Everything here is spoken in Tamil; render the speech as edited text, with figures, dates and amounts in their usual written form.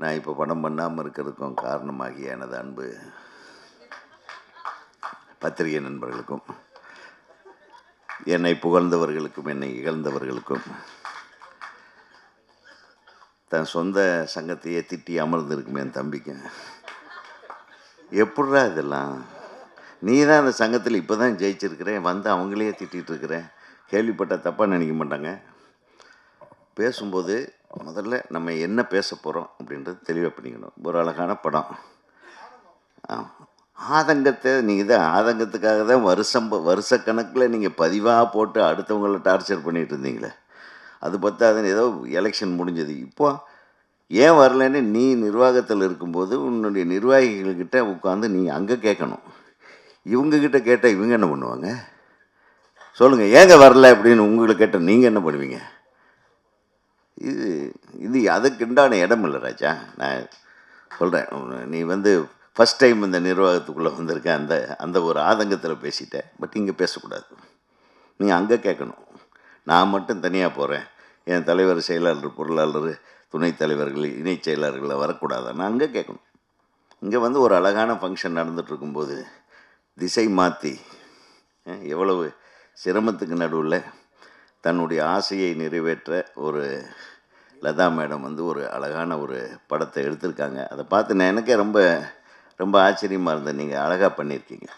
நான் இப்போ படம் பண்ணாமல் இருக்கிறதுக்கும் காரணமாகிய எனது அன்பு பத்திரிகை நண்பர்களுக்கும், என்னை புகழ்ந்தவர்களுக்கும், என்னை இகழ்ந்தவர்களுக்கும், தன் சொந்த சங்கத்தையே திட்டி அமர்ந்திருக்குமே என் தம்பிக்கு, எப்பட்றா இதெல்லாம்? நீ தான் அந்த சங்கத்தில் இப்போ தான் ஜெயிச்சிருக்கிறேன், வந்து அவங்களையே திட்டிகிட்டு இருக்கிறேன். கேள்விப்பட்டால் தப்பாக நினைக்க மாட்டாங்க. பேசும்போது முதல்ல நம்ம என்ன பேச போகிறோம் அப்படின்றது தெளிவாக பண்ணிக்கணும். ஒரு அழகான படம். ஆதங்கத்தை நீங்கள் தான் ஆதங்கத்துக்காக தான் வருஷக்கணக்கில் நீங்கள் பதிவாக போட்டு அடுத்தவங்களை டார்ச்சர் பண்ணிகிட்டு இருந்தீங்களே. அது பத்தாதுன்னு ஏதோ எலெக்ஷன் முடிஞ்சது. இப்போ ஏன் வரலன்னு நீ நிர்வாகத்தில் இருக்கும்போது உன்னுடைய நிர்வாகிகள்கிட்ட உட்காந்து நீ அங்கே கேட்கணும். இவங்கக்கிட்ட கேட்டால் இவங்க என்ன பண்ணுவாங்க? சொல்லுங்கள், ஏங்க வரல அப்படின்னு உங்களை கேட்டால் நீங்கள் என்ன பண்ணுவீங்க? இது அதுக்குண்டான இடம் இல்லை ராஜா. நான் சொல்கிறேன், நீ வந்து ஃபஸ்ட் டைம் இந்த நிர்வாகத்துக்குள்ளே வந்திருக்க, அந்த ஒரு ஆதங்கத்தில் பேசிட்டேன். பட் இங்கே பேசக்கூடாது. நீ அங்கே கேட்கணும். நான் மட்டும் தனியாக போகிறேன், என் தலைவர், செயலாளர், பொருளாளர், துணைத் தலைவர்கள், இணைச் செயலாளர்களை வரக்கூடாது. நான் அங்கே கேட்கணும். இங்கே வந்து ஒரு அழகான ஃபங்க்ஷன் நடந்துகிட்டு இருக்கும்போது திசை மாற்றி எவ்வளவு சிரமத்துக்கு நடுவில் தன்னுடைய ஆசையை நிறைவேற்ற ஒரு லதா மேடம் வந்து ஒரு அழகான ஒரு படத்தை எடுத்திருக்காங்க. அதை பார்த்து நான் எனக்கே ரொம்ப ரொம்ப ஆச்சரியமாக இருந்தேன். நீங்கள் அழகாக பண்ணியிருக்கீங்க.